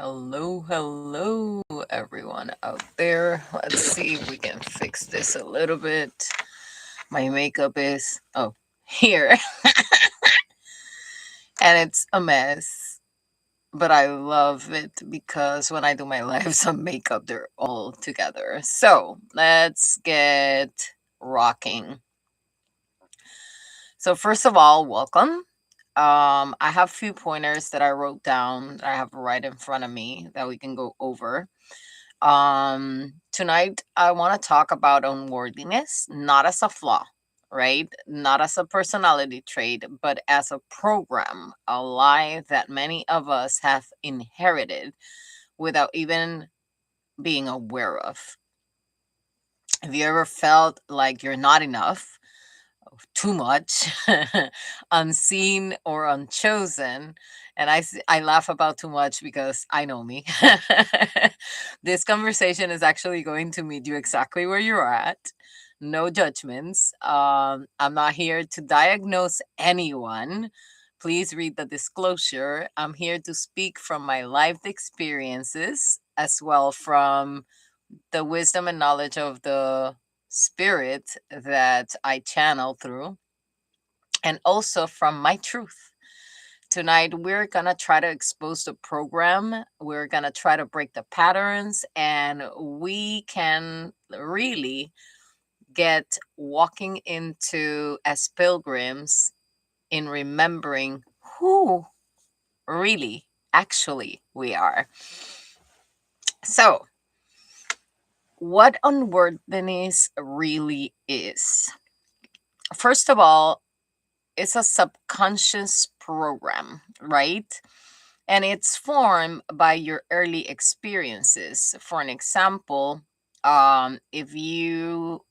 Hello, hello, everyone out there. Let's see if we can fix this a little bit. My makeup is, here, and it's a mess, but I love it because when I do my lives on makeup, they're all together. So let's get rocking. So, first of all, welcome. I have a few pointers that I wrote down that I have right in front of me that we can go over. Tonight I want to talk about unworthiness, not as a flaw, right? Not as a personality trait, but as a program, a lie that many of us have inherited without even being aware of. Have you ever felt like you're not enough, too much, unseen or unchosen? And I laugh about too much because I know me. This conversation is actually going to meet you exactly where you're at. No judgments. I'm not here to diagnose anyone. Please read the disclosure. I'm here to speak from my lived experiences as well from the wisdom and knowledge of the spirit that I channel through, and also from my truth. Tonight, we're going to try to expose the program. We're going to try to break the patterns, and we can really get walking into as pilgrims in remembering who really, actually, we are. So, what unworthiness really is. First of all, it's a subconscious program, right? And it's formed by your early experiences. For an example, if you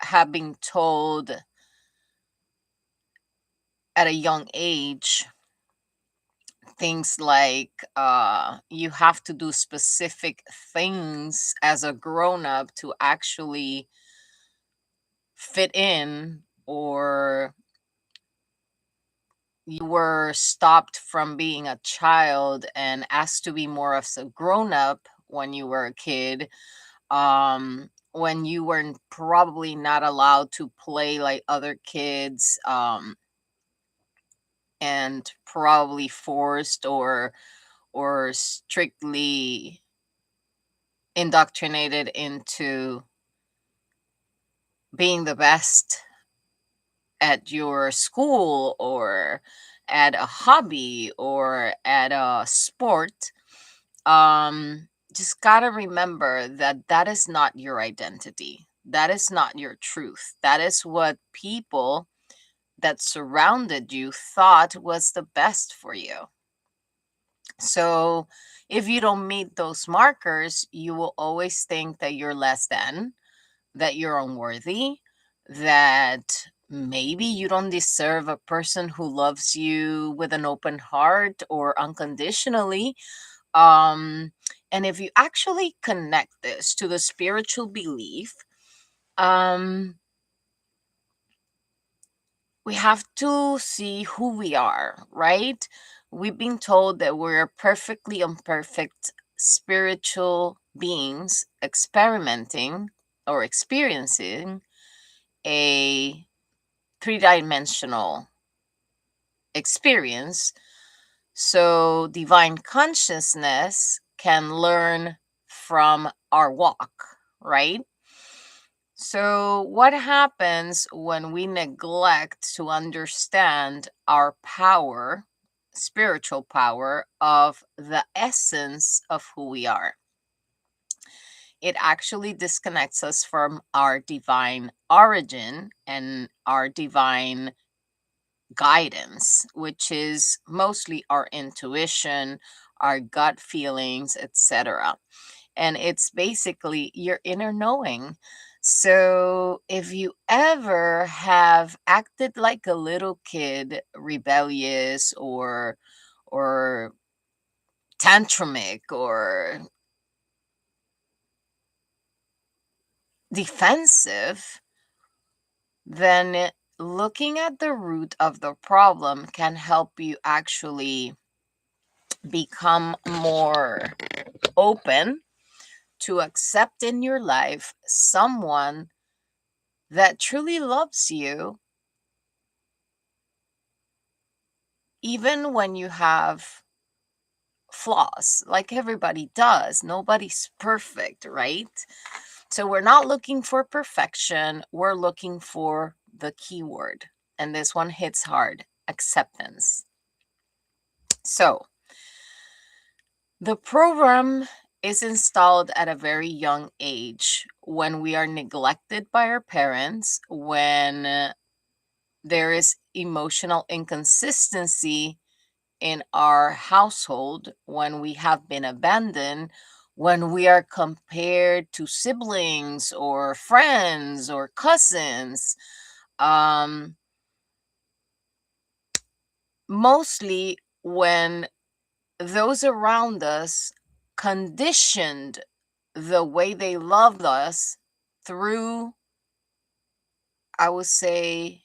have been told at a young age things like you have to do specific things as a grown up to actually fit in, or you were stopped from being a child and asked to be more of a grown up when you were a kid, when you were probably not allowed to play like other kids, and probably forced or strictly indoctrinated into being the best at your school or at a hobby or at a sport. Just gotta remember that that is not your identity. That is not your truth. That is what people that surrounded you thought was the best for you. So if you don't meet those markers, you will always think that you're less than, that you're unworthy, that maybe you don't deserve a person who loves you with an open heart or unconditionally. Um, and if you actually connect this to the spiritual belief, um, we have to see who we are, right? We've been told that we're perfectly imperfect spiritual beings experimenting or experiencing a three-dimensional experience. So divine consciousness can learn from our walk, right? So, what happens when we neglect to understand our power, spiritual power, of the essence of who we are? It actually disconnects us from our divine origin and our divine guidance, which is mostly our intuition, our gut feelings, etc. And it's basically your inner knowing. So if you ever have acted like a little kid, rebellious or tantrumic or defensive, then looking at the root of the problem can help you actually become more open to accept in your life someone that truly loves you, even when you have flaws, like everybody does. Nobody's perfect, right? So we're not looking for perfection, we're looking for the keyword. And this one hits hard: acceptance. So the program is installed at a very young age when we are neglected by our parents, when there is emotional inconsistency in our household, when we have been abandoned, when we are compared to siblings or friends or cousins. Um, Mostly when those around us conditioned the way they loved us through, I would say,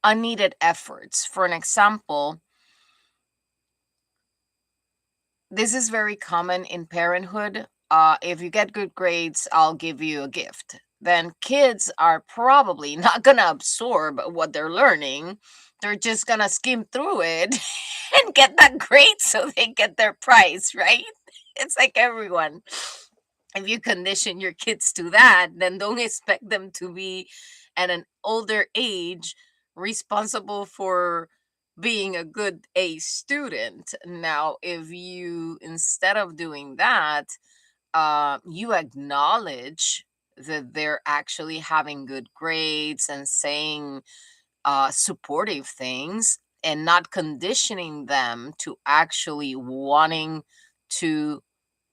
unneeded efforts. For an example, this is very common in parenthood. If you get good grades, I'll give you a gift. Then kids are probably not going to absorb what they're learning. They're just going to skim through it and get that grade so they get their prize, right? It's like everyone. If you condition your kids to that, then don't expect them to be at an older age responsible for being a good A student. Now, if you, instead of doing that, you acknowledge that they're actually having good grades and saying supportive things, and not conditioning them to actually wanting to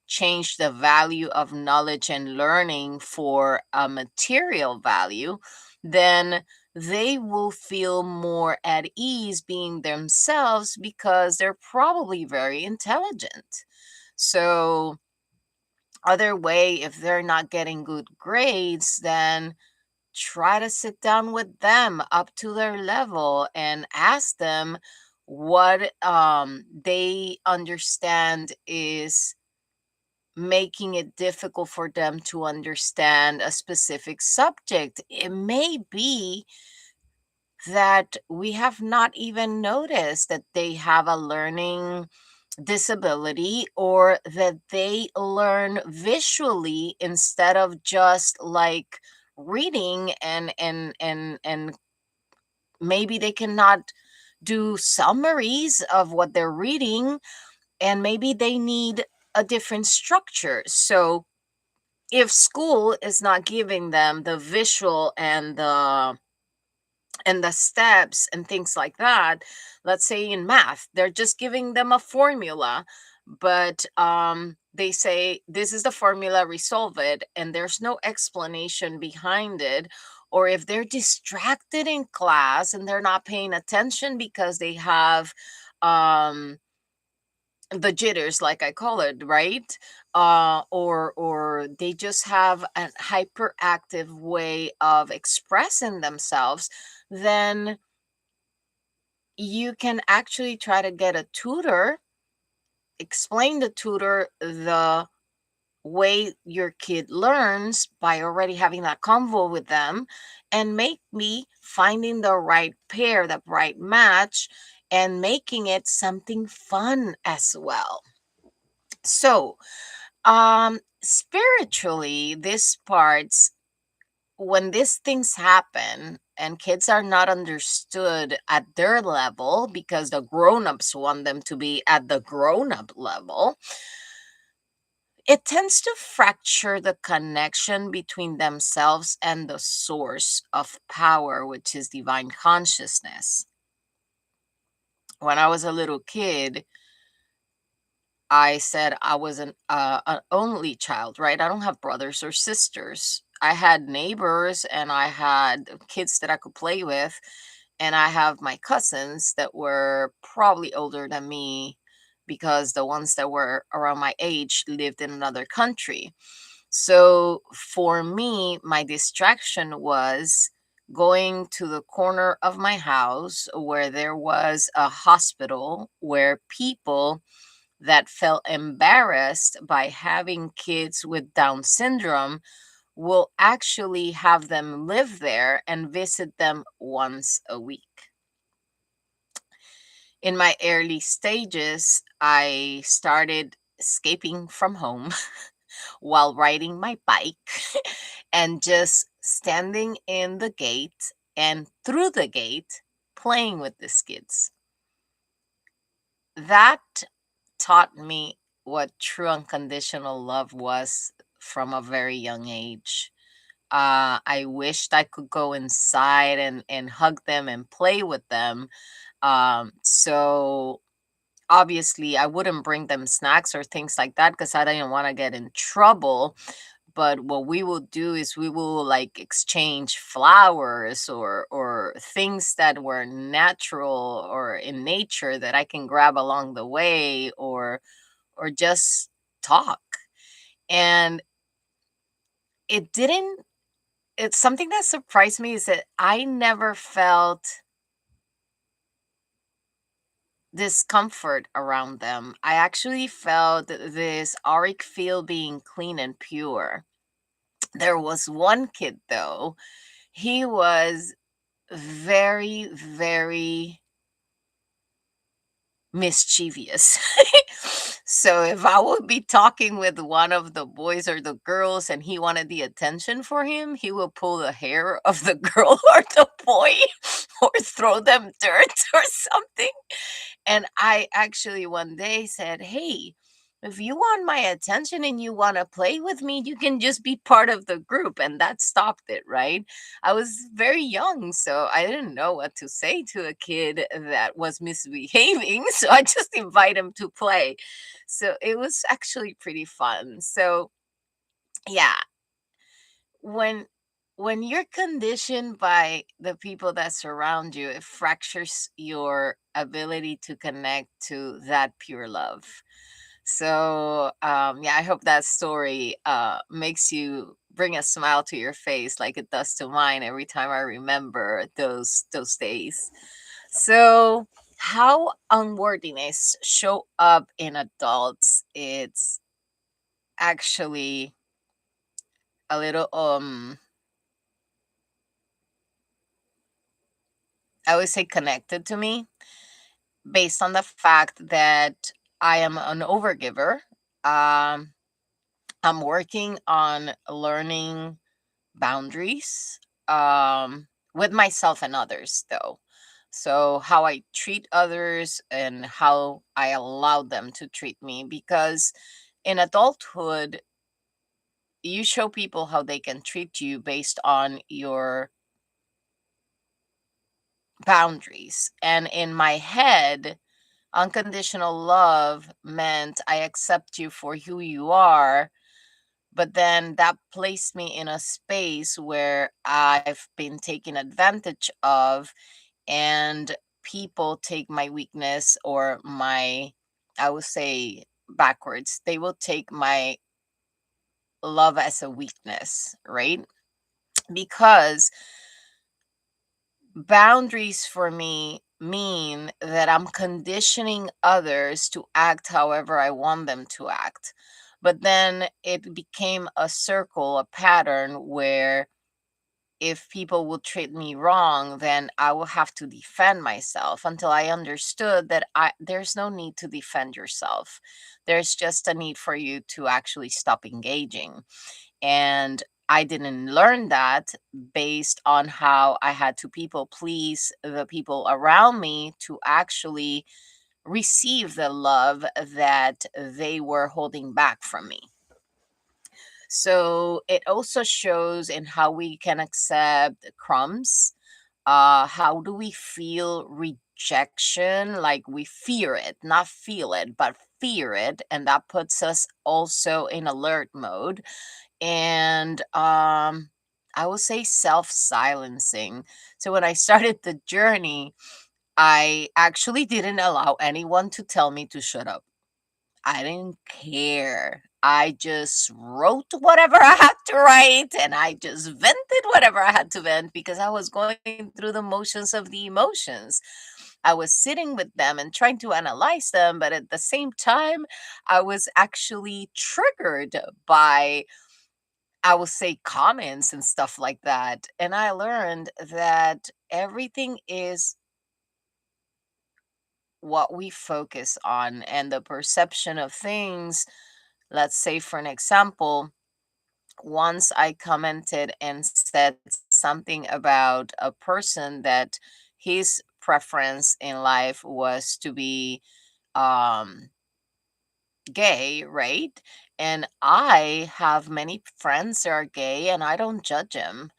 change the value of knowledge and learning for a material value, then they will feel more at ease being themselves because they're probably very intelligent. So, other way, if they're not getting good grades, then try to sit down with them up to their level and ask them what they understand is making it difficult for them to understand a specific subject. It may be that we have not even noticed that they have a learning disability, or that they learn visually instead of just like reading, and maybe they cannot do summaries of what they're reading, and maybe they need a different structure. So if school is not giving them the visual and the steps and things like that, let's say in math they're just giving them a formula, but they say this is the formula, resolve it, and there's no explanation behind it. Or if they're distracted in class and they're not paying attention because they have um the jitters, like I call it, right? Or they just have a hyperactive way of expressing themselves, then you can actually try to get a tutor, explain the tutor the way your kid learns by already having that convo with them, and make me finding the right pair, the right match, and making it something fun as well. So spiritually, this parts, when these things happen and kids are not understood at their level because the grown-ups want them to be at the grown-up level, it tends to fracture the connection between themselves and the source of power, which is divine consciousness. When I was a little kid, I said I was an only child, right? I don't have brothers or sisters. I had neighbors and I had kids that I could play with, and I have my cousins that were probably older than me because the ones that were around my age lived in another country. So for me, my distraction was going to the corner of my house where there was a hospital where people that felt embarrassed by having kids with Down syndrome will actually have them live there and visit them once a week. In my early stages, I started escaping from home while riding my bike and just standing in the gate and through the gate playing with these kids. That taught me what true unconditional love was from a very young age. I wished I could go inside and hug them and play with them. So obviously, I wouldn't bring them snacks or things like that because I didn't want to get in trouble. But what we will do is we will like exchange flowers or things that were natural or in nature that I can grab along the way, or just talk. And it didn't it's something that surprised me is that I never felt discomfort around them. I actually felt this auric field being clean and pure. There was one kid though, he was very, very mischievous. So if I would be talking with one of the boys or the girls and he wanted the attention for him, he will pull the hair of the girl or the boy or throw them dirt or something. And I actually one day said, "Hey, if you want my attention and you want to play with me, you can just be part of the group." And that stopped it, right? I was very young, so I didn't know what to say to a kid that was misbehaving. So I just invite him to play. So it was actually pretty fun. So yeah, when when you're conditioned by the people that surround you, it fractures your ability to connect to that pure love. So yeah, I hope that story makes you bring a smile to your face like it does to mine every time I remember those days. So how unworthiness show up in adults, it's actually a little I would say connected to me based on the fact that I am an overgiver. Um, I'm working on learning boundaries with myself and others, though. So, how I treat others and how I allow them to treat me. Because in adulthood, you show people how they can treat you based on your boundaries. And in my head, unconditional love meant I accept you for who you are, but then that placed me in a space where I've been taken advantage of, and people take my weakness or my, I would say backwards, they will take my love as a weakness, right? Because boundaries for me mean that I'm conditioning others to act however I want them to act. But then it became a circle, a pattern where if people will treat me wrong, then I will have to defend myself until I understood that there's no need to defend yourself. There's just a need for you to actually stop engaging. And I didn't learn that based on how I had to people please the people around me to actually receive the love that they were holding back from me. So it also shows in how we can accept crumbs. How do we feel rejection? Like we fear it, not feel it, but fear it. And that puts us also in alert mode. And I would say self-silencing. So when I started the journey, I actually didn't allow anyone to tell me to shut up. I didn't care. I just wrote whatever I had to write and I just vented whatever I had to vent because I was going through the motions of the emotions. I was sitting with them and trying to analyze them, but at the same time, I was actually triggered by, I will say, comments and stuff like that. And I learned that everything is what we focus on and the perception of things. Let's say, for an example, once I commented and said something about a person that his preference in life was to be um gay, right? And I have many friends that are gay and I don't judge them.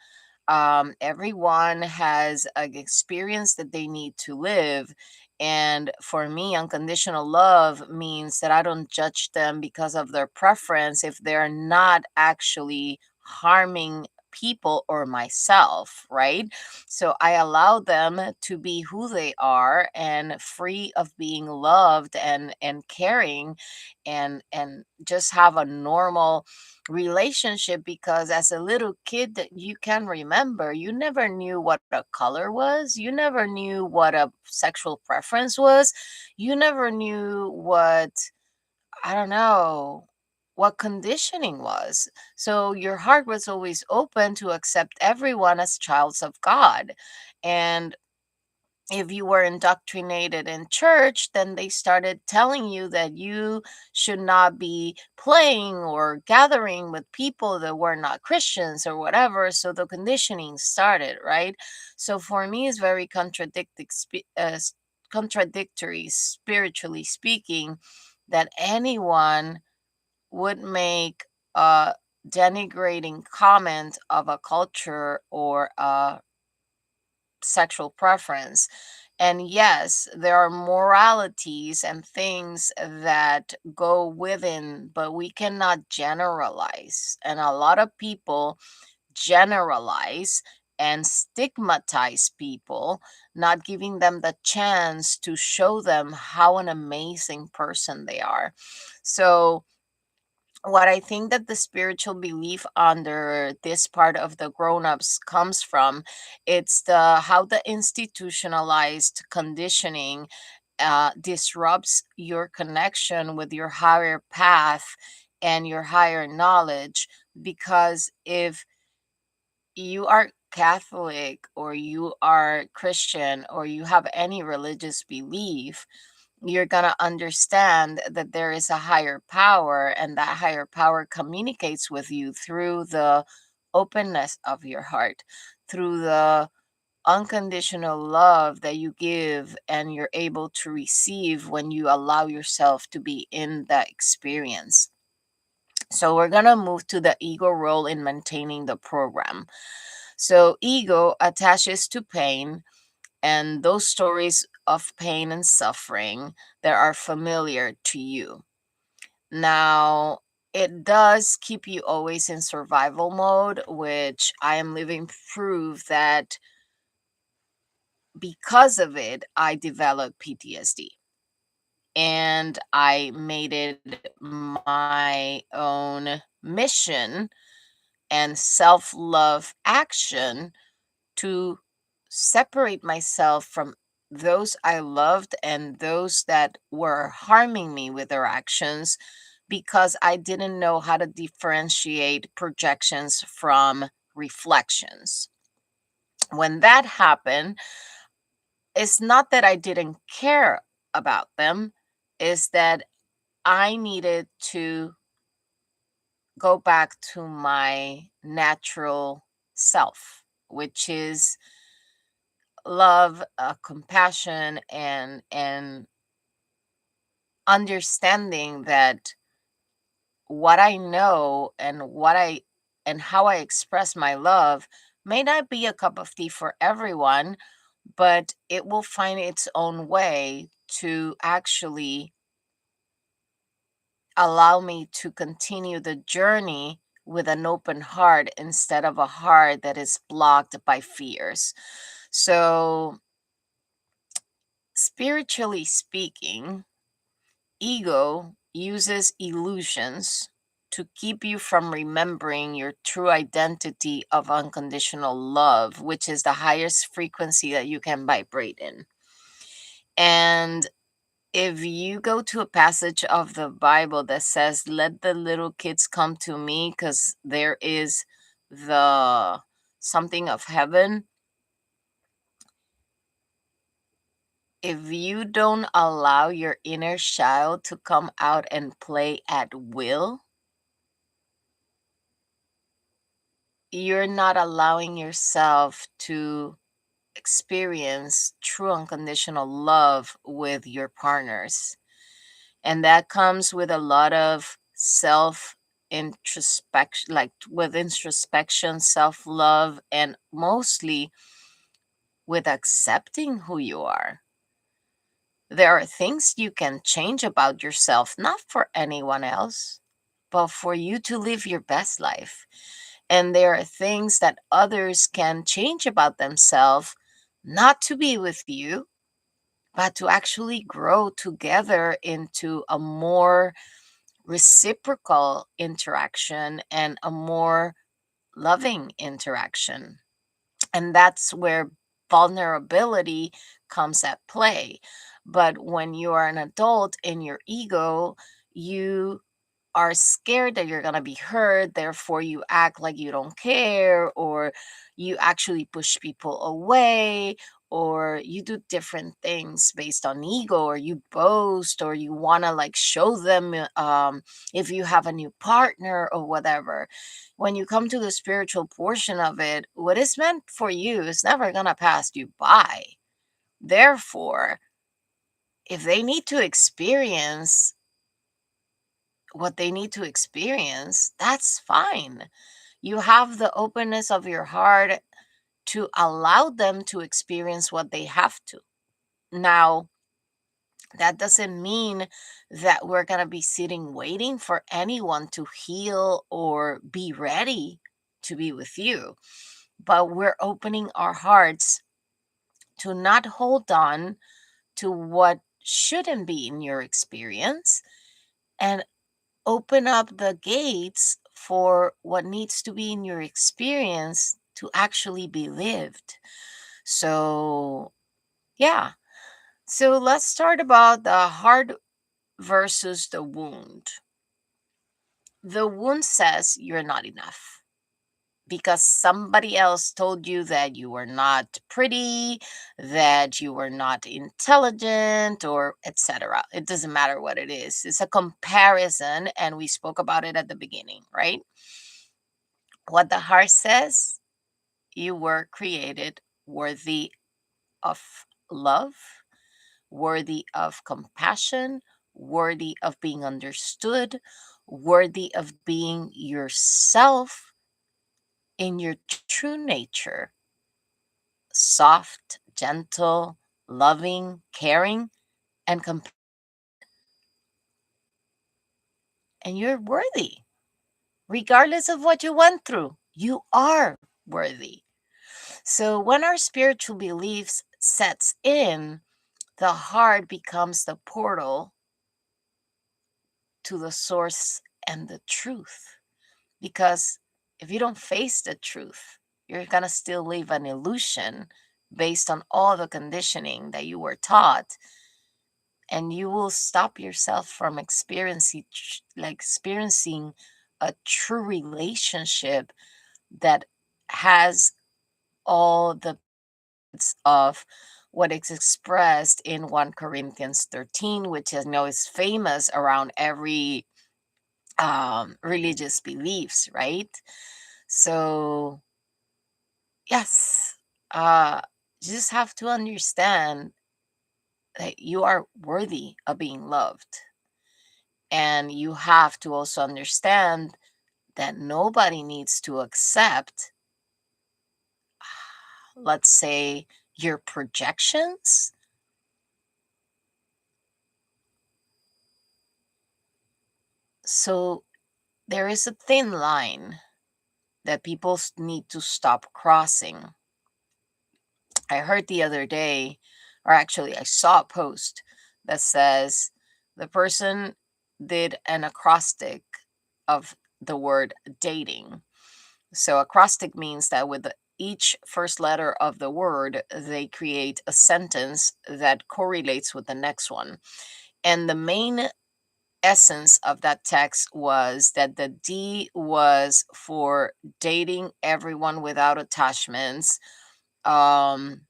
Everyone has an experience that they need to live. And for me, unconditional love means that I don't judge them because of their preference if they're not actually harming people or myself, right? So I allow them to be who they are and free of being loved and caring and just have a normal relationship, because as a little kid that you can remember, you never knew what a color was, you never knew what a sexual preference was, you never knew what, I don't know, what conditioning was. So your heart was always open to accept everyone as childs of God. And if you were indoctrinated in church, then they started telling you that you should not be playing or gathering with people that were not Christians or whatever. So the conditioning started, right? So for me, it's very contradictory, spiritually speaking, that anyone would make a denigrating comment of a culture or a sexual preference. And yes, there are moralities and things that go within, but we cannot generalize. And a lot of people generalize and stigmatize people, not giving them the chance to show them how an amazing person they are. So, what I think that the spiritual belief under this part of the grown-ups comes from, it's the how the institutionalized conditioning disrupts your connection with your higher path and your higher knowledge. Because if you are Catholic or you are Christian or you have any religious belief, you're going to understand that there is a higher power, and that higher power communicates with you through the openness of your heart, through the unconditional love that you give and you're able to receive when you allow yourself to be in that experience. So, we're going to move to the ego role in maintaining the program. So, ego attaches to pain and those stories of pain and suffering that are familiar to you. Now, it does keep you always in survival mode, which I am living proof that because of it, I developed PTSD. And I made it my own mission and self love action to separate myself from those I loved and those that were harming me with their actions, because I didn't know how to differentiate projections from reflections. When that happened, it's not that I didn't care about them, it's that I needed to go back to my natural self, which is love, compassion, and understanding that what I know and how I express my love may not be a cup of tea for everyone, but it will find its own way to actually allow me to continue the journey with an open heart instead of a heart that is blocked by fears. So, spiritually speaking, ego uses illusions to keep you from remembering your true identity of unconditional love, which is the highest frequency that you can vibrate in. And if you go to a passage of the Bible that says, "Let the little kids come to me, because there is the something of heaven," if you don't allow your inner child to come out and play at will, you're not allowing yourself to experience true unconditional love with your partners. And that comes with a lot of self introspection, like with introspection, self love, and mostly with accepting who you are. There are things you can change about yourself, not for anyone else, but for you to live your best life. And there are things that others can change about themselves, not to be with you, but to actually grow together into a more reciprocal interaction and a more loving interaction. And that's where vulnerability comes at play. But when you are an adult in your ego, you are scared that you're going to be hurt, therefore you act like you don't care, or you actually push people away, or you do different things based on ego, or you boast, or you want to like show them if you have a new partner or whatever. When you come to the spiritual portion of it, what is meant for you is never going to pass you by. Therefore, if they need to experience what they need to experience, that's fine. You have the openness of your heart to allow them to experience what they have to. Now, that doesn't mean that we're going to be sitting waiting for anyone to heal or be ready to be with you. But we're opening our hearts to not hold on to what shouldn't be in your experience, and open up the gates for what needs to be in your experience to actually be lived. So, yeah. So let's start about the heart versus the wound. The wound says you're not enough because somebody else told you that you were not pretty, that you were not intelligent, or etc. It doesn't matter what it is. It's a comparison, and we spoke about it at the beginning, right? What the heart says, you were created worthy of love, worthy of compassion, worthy of being understood, worthy of being yourself in your true nature: soft, gentle, loving, caring, and and you're worthy. Regardless of what you went through, you are worthy. So when our spiritual beliefs sets in, the heart becomes the portal to the source and the truth. Because if you don't face the truth, you're going to still live an illusion based on all the conditioning that you were taught, and you will stop yourself from experiencing a true relationship that has all the of what is expressed in 1 Corinthians 13, which I know is famous around every religious beliefs, right? So, yes, uh, you just have to understand that you are worthy of being loved. And you have to also understand that nobody needs to accept, let's say, your projections. So, there is a thin line that people need to stop crossing. I heard the other day, or actually, I saw a post that says the person did an acrostic of the word dating. So acrostic means that with each first letter of the word, they create a sentence that correlates with the next one. And the main essence of that text was that the D was for dating everyone without attachments. Um,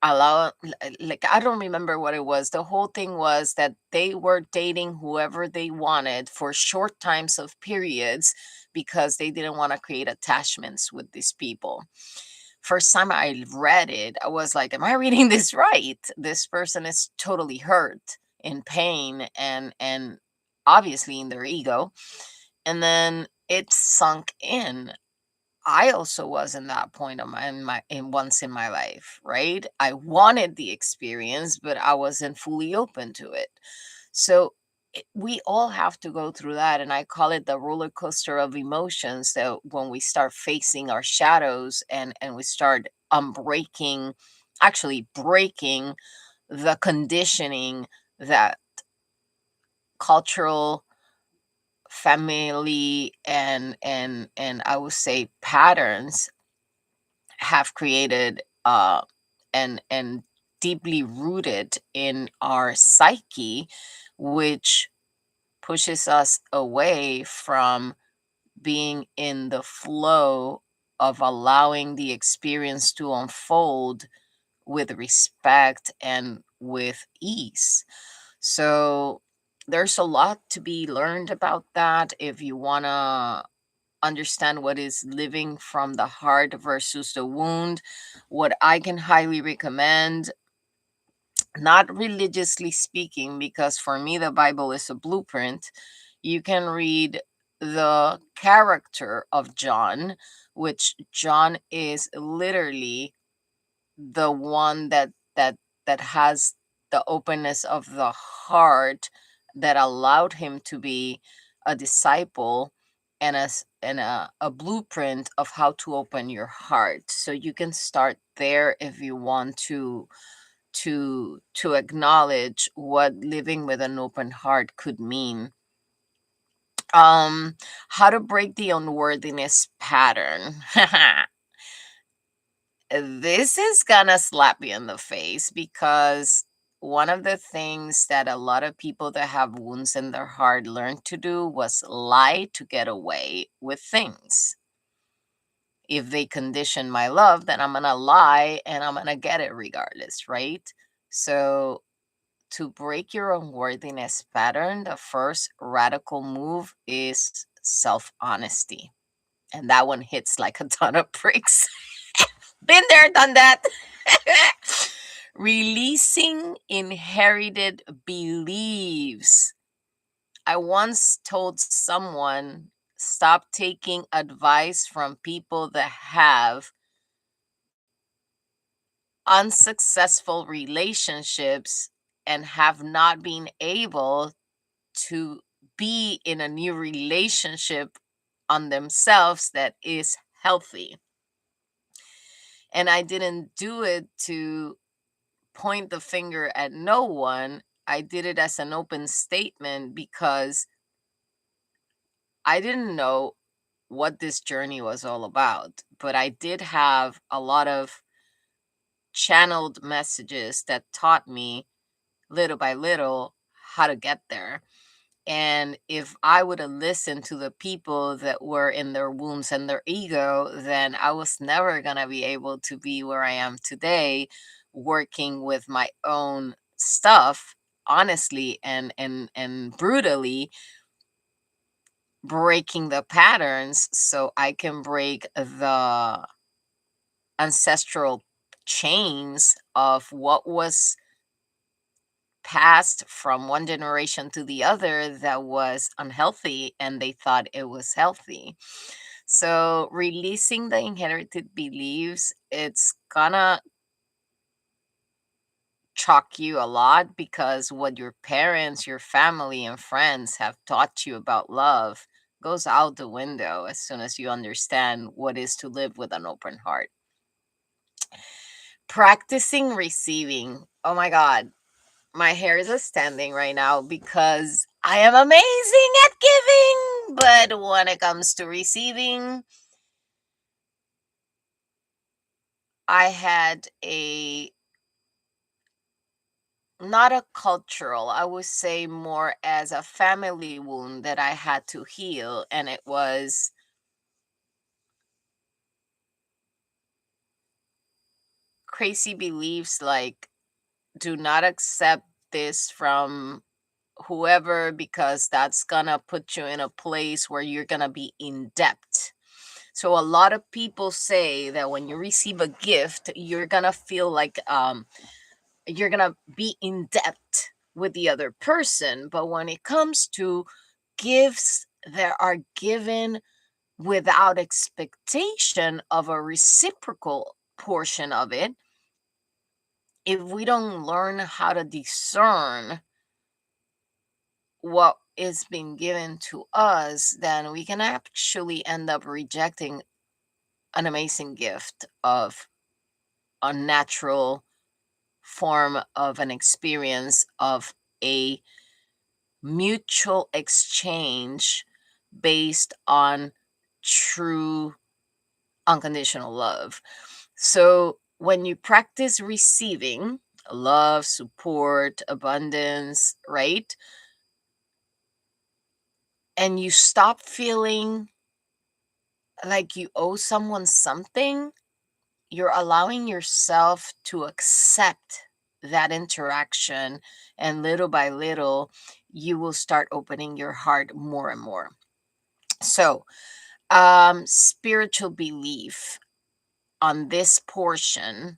like, I don't remember what it was. The whole thing was that they were dating whoever they wanted for short times of periods because they didn't want to create attachments with these people. First time I read it, I was like, am I reading this right? This person is totally hurt, in pain, and obviously in their ego. And then it sunk in. I also was in that point of in once in my life, right? I wanted the experience, but I wasn't fully open to it. So we all have to go through that, and I call it the roller coaster of emotions. That when we start facing our shadows, and we start unbreaking, actually breaking the conditioning that cultural, family, and I would say patterns have created, and deeply rooted in our psyche, which pushes us away from being in the flow of allowing the experience to unfold with respect and with ease. So there's a lot to be learned about that if you want to understand what is living from the heart versus the wound. What I can highly recommend, not religiously speaking, because for me the Bible is a blueprint, you can read the character of John, which John is literally the one that has the openness of the heart that allowed him to be a disciple, and a blueprint of how to open your heart. So you can start there if you want to acknowledge what living with an open heart could mean. um how to break the unworthiness pattern. This is gonna slap you in the face, because one of the things that a lot of people that have wounds in their heart learned to do was lie to get away with things. If they condition my love, then I'm gonna lie and I'm gonna get it regardless, right? So to break your unworthiness pattern, the first radical move is self honesty. And that one hits like a ton of bricks. Been there, done that. Releasing inherited beliefs. I once told someone, stop taking advice from people that have unsuccessful relationships and have not been able to be in a new relationship on themselves that is healthy. And I didn't do it to point the finger at no one. I did it as an open statement because I didn't know what this journey was all about. But I did have a lot of channeled messages that taught me little by little how to get there. And if I would have listened to the people that were in their wounds and their ego, then I was never going to be able to be where I am today, working with my own stuff honestly and brutally, breaking the patterns so I can break the ancestral chains of what was passed from one generation to the other that was unhealthy and they thought it was healthy. So releasing the inherited beliefs, it's gonna shock you a lot, because what your parents, your family, and friends have taught you about love goes out the window as soon as you understand what is to live with an open heart. Practicing receiving. Oh my God, my hair is standing right now because I am amazing at giving, but when it comes to receiving, I had a not a cultural, I would say more as a family wound that I had to heal. And it was crazy beliefs like, do not accept this from whoever because that's gonna put you in a place where you're gonna be in debt. So a lot of people say that when you receive a gift, you're gonna feel like you're gonna be in debt with the other person. But when it comes to gifts that are given without expectation of a reciprocal portion of it, if we don't learn how to discern what is being given to us, then we can actually end up rejecting an amazing gift of a natural form of an experience of a mutual exchange based on true unconditional love. So when you practice receiving love, support, abundance, right? And you stop feeling like you owe someone something, you're allowing yourself to accept that interaction. And little by little, you will start opening your heart more and more. So, spiritual belief on this portion,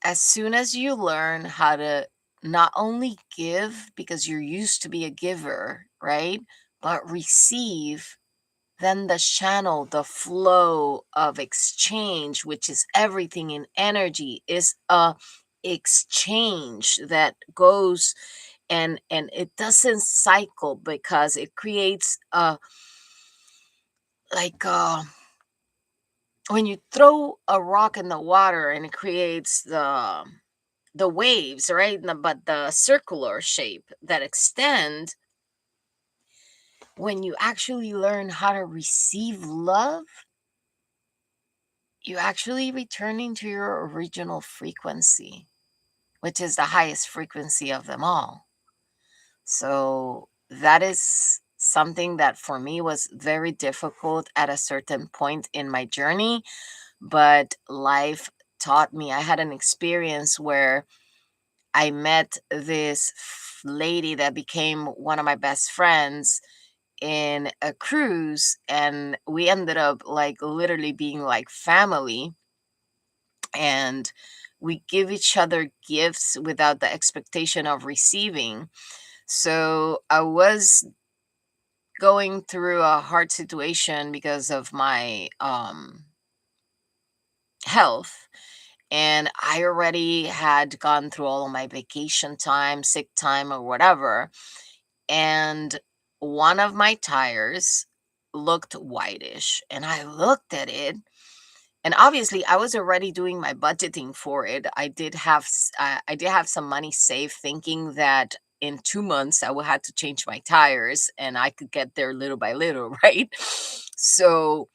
as soon as you learn how to not only give because you're used to be a giver, right? But receive, then the channel, the flow of exchange, which is everything in energy, is a exchange that goes, and it doesn't cycle because it creates a, like when you throw a rock in the water and it creates the waves, right? But the circular shape that extend, when you actually learn how to receive love, you actually returning to your original frequency, which is the highest frequency of them all. So that is something that for me was very difficult at a certain point in my journey, but life taught me. I had an experience where I met this lady that became one of my best friends in a cruise, and we ended up like literally being like family, and we give each other gifts without the expectation of receiving. So I was going through a hard situation because of my health, and I already had gone through all of my vacation time, sick time, or whatever. And one of my tires looked whitish, and I looked at it. And obviously, I was already doing my budgeting for it. I did have some money saved, thinking that in 2 months I would have to change my tires, and I could get there little by little, right? So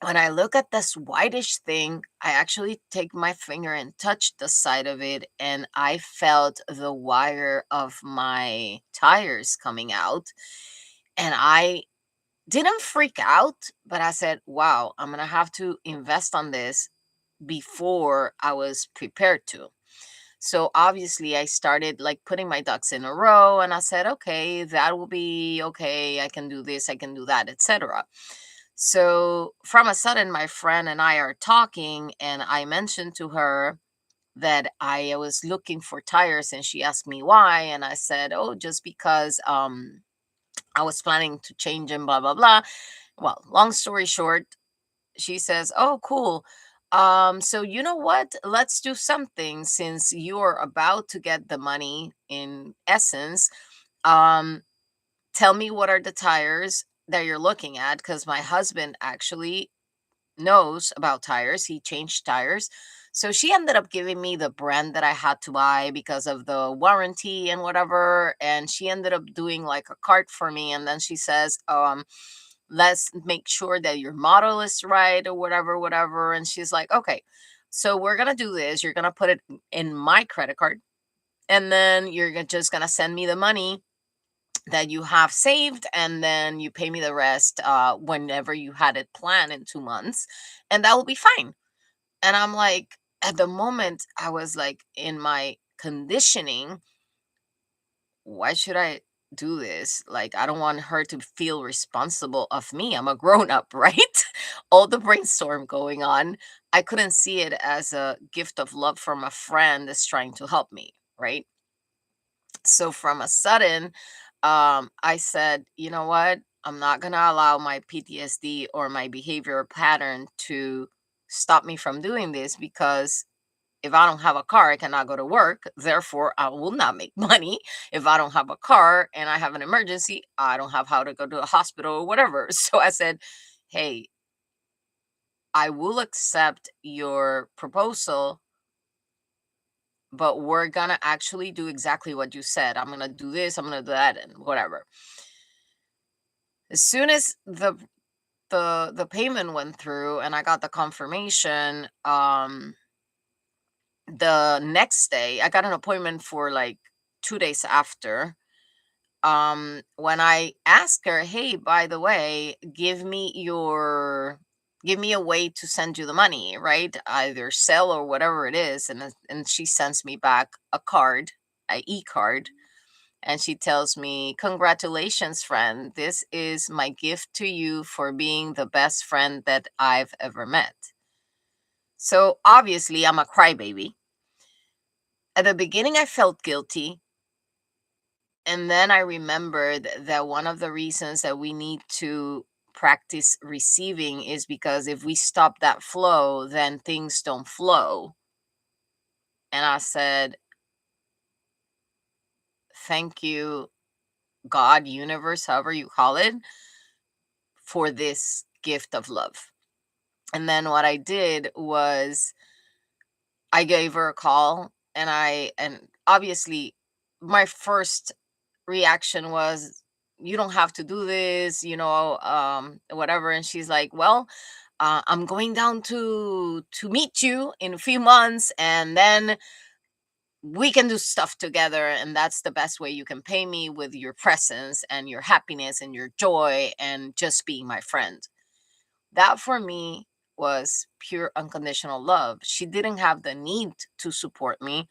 when I look at this whitish thing, I actually take my finger and touch the side of it, and I felt the wire of my tires coming out. And I didn't freak out, but I said, wow, I'm going to have to invest on this before I was prepared to. So obviously, I started like putting my ducks in a row, and I said, okay, that will be okay. I can do this, I can do that, etc. So from a sudden, my friend and I are talking, and I mentioned to her that I was looking for tires, and she asked me why, and I said, oh, just because I was planning to change them, blah blah blah. Well, long story short, she says, oh, cool. So you know what? Let's do something, since you're about to get the money in essence. Um, Tell me what are the tires that you're looking at, because my husband actually knows about tires. He changed tires. So she ended up giving me the brand that I had to buy because of the warranty and whatever. And she ended up doing like a cart for me. And then she says, let's make sure that your model is right or whatever, whatever. And she's like, okay, so we're going to do this. You're going to put it in my credit card. And then just going to send me the money that you have saved. And then you pay me the rest whenever you had it planned in 2 months. And that will be fine. And I'm like, at the moment, I was like in my conditioning, why should I do this? Like, I don't want her to feel responsible of me. I'm a grown up, right? All the brainstorm going on. I couldn't see it as a gift of love from a friend that's trying to help me, right? So from a sudden, I said, you know what? I'm not going to allow my PTSD or my behavioral pattern to stop me from doing this, because if I don't have a car, I cannot go to work. Therefore, I will not make money. If I don't have a car and I have an emergency, I don't have how to go to a hospital or whatever. So I said, hey, I will accept your proposal, but we're going to actually do exactly what you said. I'm going to do this, I'm going to do that, and whatever. As soon as the payment went through and I got the confirmation, the next day I got an appointment for like 2 days after. When I asked her, hey, by the way, give me a way to send you the money, right? Either sell or whatever it is. And she sends me back a card, a e-card. And she tells me, congratulations, friend. This is my gift to you for being the best friend that I've ever met. So obviously I'm a crybaby. At the beginning, I felt guilty. And then I remembered that one of the reasons that we need to practice receiving is because if we stop that flow, then things don't flow. And I said, thank you, God, universe, however you call it, for this gift of love. And then what I did was I gave her a call, and obviously my first reaction was, you don't have to do this, whatever. And she's like, well, I'm going down to meet you in a few months, and then we can do stuff together, and that's the best way you can pay me, with your presence and your happiness and your joy and just being my friend. That for me was pure unconditional love. She didn't have the need to support me.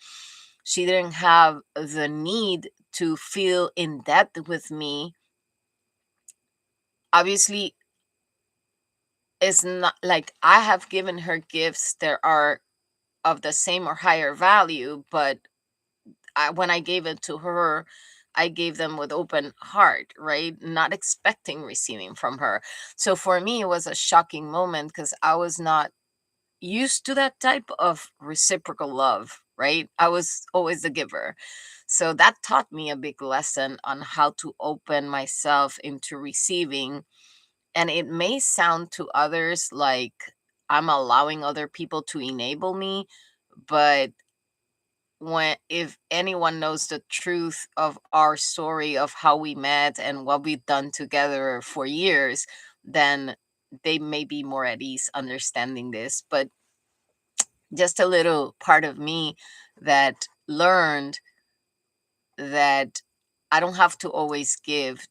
She didn't have the need to feel in debt with me. Obviously, it's not like I have given her gifts that are of the same or higher value, but when I gave it to her, I gave them with open heart, right? Not expecting receiving from her. So for me, it was a shocking moment because I was not used to that type of reciprocal love, right? I was always the giver. So that taught me a big lesson on how to open myself into receiving. And it may sound to others like I'm allowing other people to enable me, but if anyone knows the truth of our story of how we met and what we've done together for years, then they may be more at ease understanding this. But just a little part of me that learned that I don't have to always give.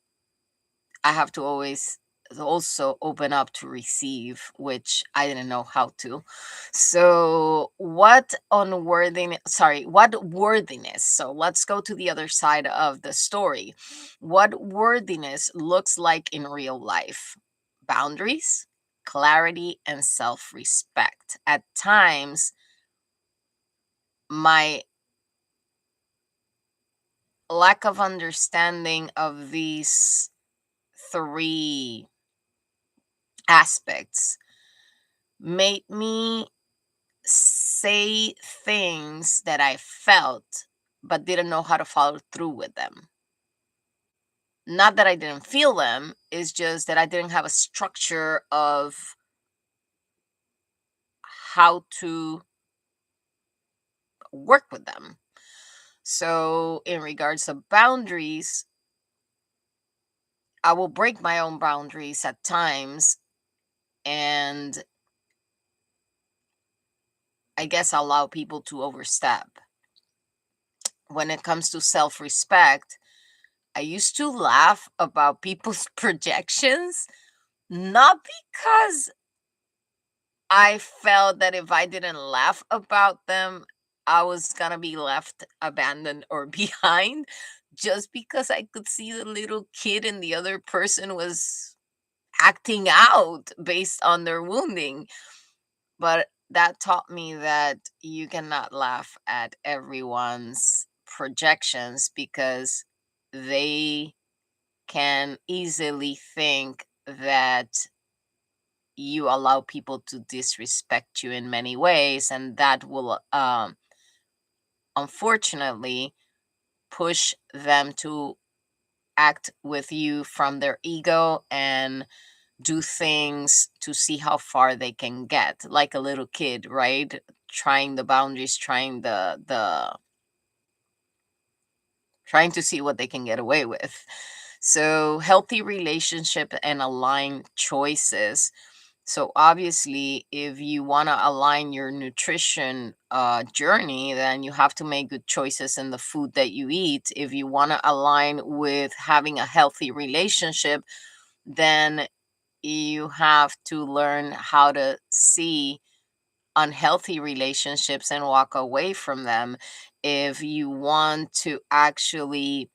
I have to always also open up to receive, which I didn't know how to. So, what worthiness? So, let's go to the other side of the story. What worthiness looks like in real life: boundaries, clarity, and self respect. At times, my lack of understanding of these three aspects made me say things that I felt but didn't know how to follow through with them. Not that I didn't feel them, it's just that I didn't have a structure of how to work with them. So, in regards to boundaries, I will break my own boundaries at times and I guess allow people to overstep. When it comes to self respect, I used to laugh about people's projections, not because I felt that if I didn't laugh about them, I was gonna be left abandoned or behind, just because I could see the little kid and the other person was acting out based on their wounding. But that taught me that you cannot laugh at everyone's projections because they can easily think that you allow people to disrespect you in many ways, and that will unfortunately push them to act with you from their ego and do things to see how far they can get, like a little kid, right? Trying the boundaries, trying to see what they can get away with. So healthy relationship and aligned choices. So obviously, if you want to align your nutrition journey, then you have to make good choices in the food that you eat. If you want to align with having a healthy relationship, then you have to learn how to see unhealthy relationships and walk away from them. If you want to actually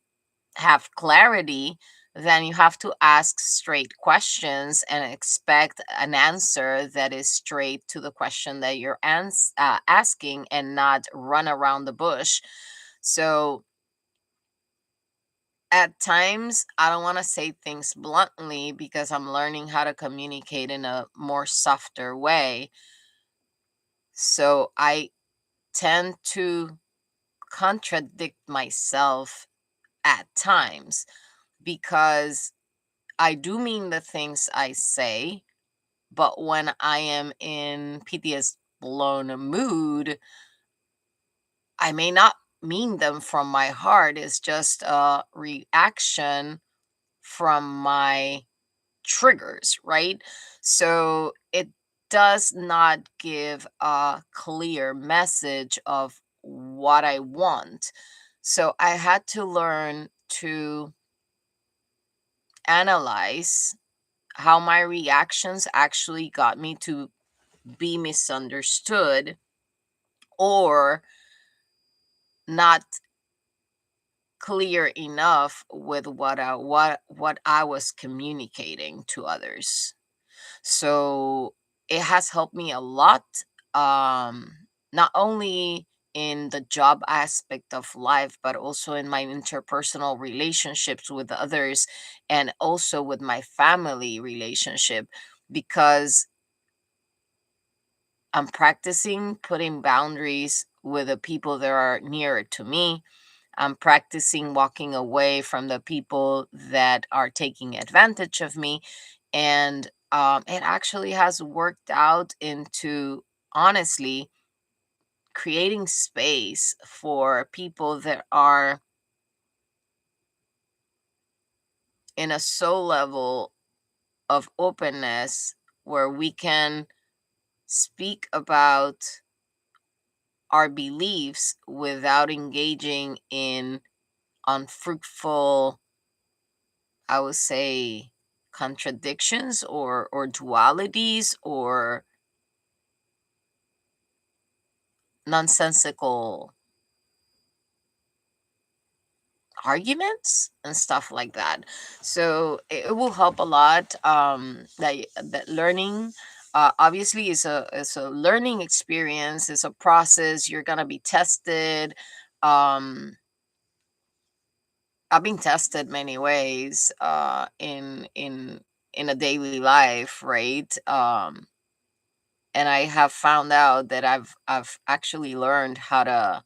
have clarity, then you have to ask straight questions and expect an answer that is straight to the question that you're asking and not run around the bush. So at times, I don't want to say things bluntly because I'm learning how to communicate in a more softer way. So I tend to contradict myself at times because I do mean the things I say, but when I am in PTS blown mood, I may not mean them from my heart. It's just a reaction from my triggers, right? So it does not give a clear message of what I want. So I had to learn to analyze how my reactions actually got me to be misunderstood or not clear enough with what I was communicating to others. So it has helped me a lot, um, not only in the job aspect of life, but also in my interpersonal relationships with others and also with my family relationship because I'm practicing putting boundaries with the people that are nearer to me. I'm practicing walking away from the people that are taking advantage of me. And it actually has worked out into, honestly, creating space for people that are in a soul level of openness where we can speak about our beliefs without engaging in unfruitful, I would say, contradictions or dualities or nonsensical arguments and stuff like that. So it will help a lot. That learning obviously is a learning experience. It's a process. You're gonna be tested. Um, I've been tested many ways in a daily life, right? And I have found out that I've actually learned how to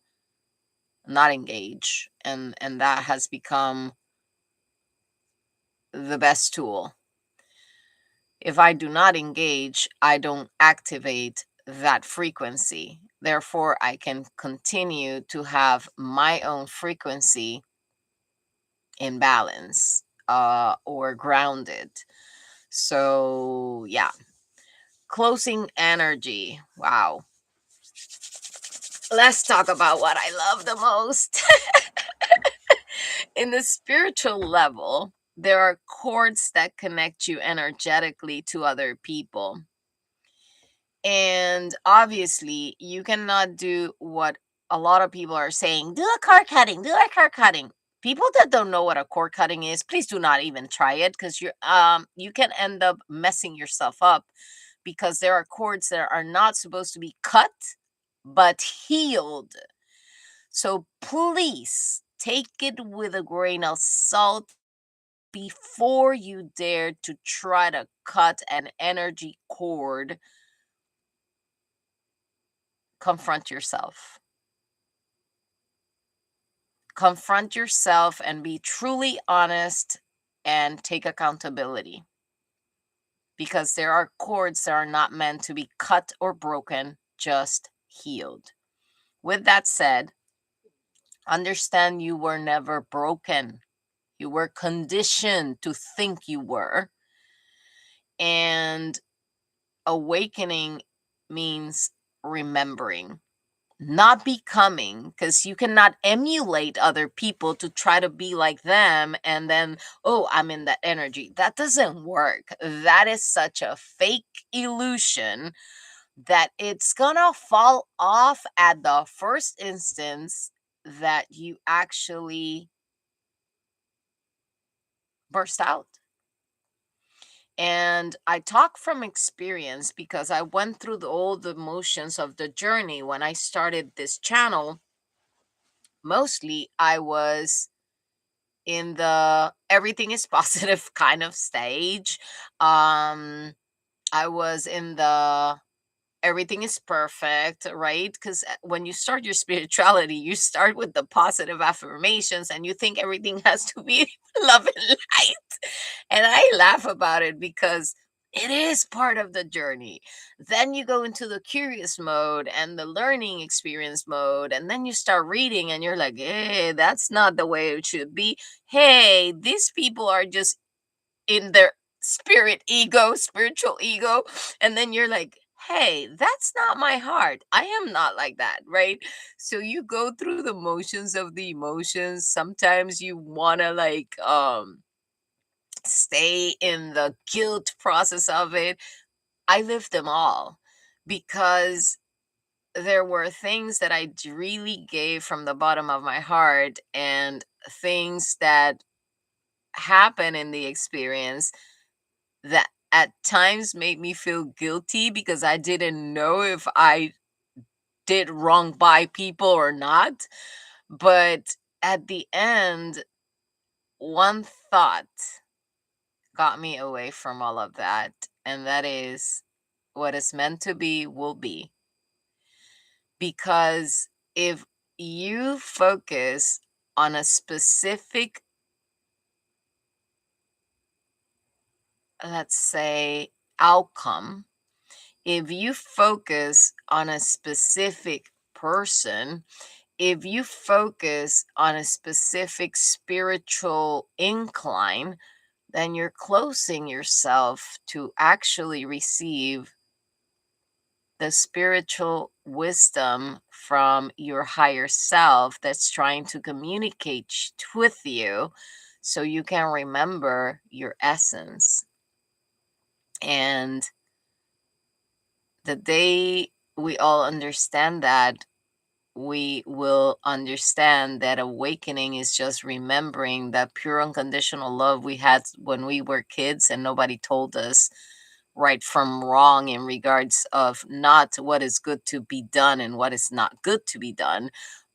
not engage, and that has become the best tool. If I do not engage, I don't activate that frequency. Therefore, I can continue to have my own frequency in balance, or grounded. So, yeah, closing energy. Wow. Let's talk about what I love the most. In the spiritual level, there are cords that connect you energetically to other people. And obviously, you cannot do what a lot of people are saying, do a cord cutting, do a cord cutting. People that don't know what a cord cutting is, please do not even try it, because you can end up messing yourself up, because there are cords that are not supposed to be cut but healed. So please take it with a grain of salt before you dare to try to cut an energy cord. Confront yourself. Confront yourself and be truly honest and take accountability, because there are cords that are not meant to be cut or broken, just healed. With that said, understand you were never broken. You were conditioned to think you were. And awakening means remembering, not becoming, because you cannot emulate other people to try to be like them and then, oh, I'm in that energy. That doesn't work. That is such a fake illusion that it's gonna fall off at the first instance that you actually burst out. And I talk from experience, because I went through all the motions of the journey when I started this channel. Mostly I was in the everything is positive kind of stage. um I was in the everything is perfect, right? Because when you start your spirituality, you start with the positive affirmations and you think everything has to be love and light. And I laugh about it because it is part of the journey. Then you go into the curious mode and the learning experience mode. And then you start reading and you're like, hey, that's not the way it should be. Hey, these people are just in their spiritual ego. And then you're like, hey, that's not my heart. I am not like that, right? So you go through the motions of the emotions. Sometimes you want to like stay in the guilt process of it. I lived them all, because there were things that really gave from the bottom of my heart, and things that happen in the experience that at times made me feel guilty, because I didn't know if I did wrong by people or not. But at the end, one thought got me away from all of that. And that is, what is meant to be will be. Because if you focus on a specific, let's say, outcome, if you focus on a specific person, if you focus on a specific spiritual incline, then you're closing yourself to actually receive the spiritual wisdom from your higher self that's trying to communicate with you, so you can remember your essence. And the day we all understand that, we will understand that awakening is just remembering that pure unconditional love we had when we were kids, and nobody told us right from wrong in regards of not what is good to be done and what is not good to be done,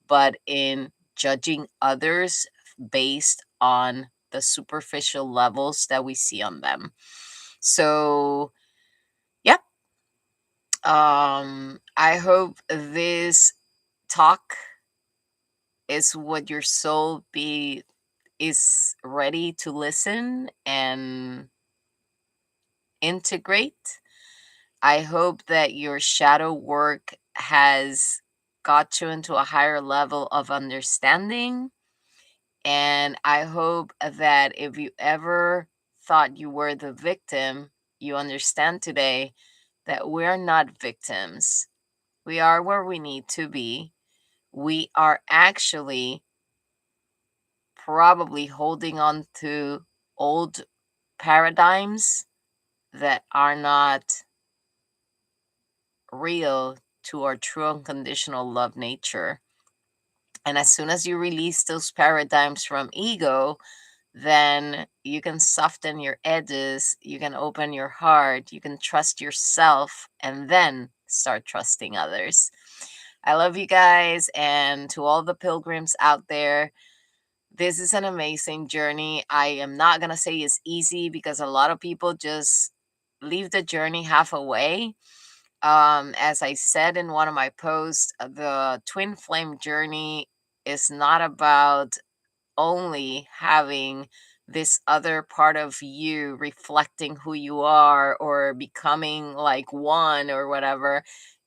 but in judging others based on the superficial levels that we see on them. So, yep. I hope this talk is what your soul be is ready to listen and integrate. I hope that your shadow work has got you into a higher level of understanding. And I hope that if you ever thought you were the victim, you understand today that we're not victims. We are where we need to be. We are actually probably holding on to old paradigms that are not real to our true unconditional love nature. And as soon as you release those paradigms from ego, then you can soften your edges, you can open your heart, you can trust yourself, and then start trusting others. I love you guys. And to all the pilgrims out there, this is an amazing journey. I am not going to say it's easy because a lot of people just leave the journey halfway. As I said in one of my posts, the twin flame journey is not about only having this other part of you reflecting who you are or becoming like one or whatever.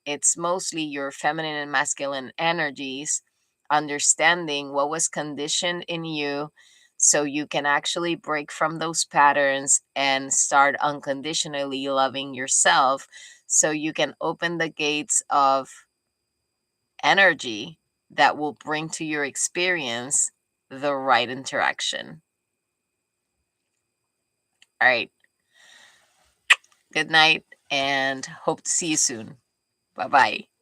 It's mostly your feminine and masculine energies understanding what was conditioned in you so you can actually break from those patterns and start unconditionally loving yourself so you can open the gates of energy that will bring to your experience the right interaction. All right. Good night and hope to see you soon. Bye bye.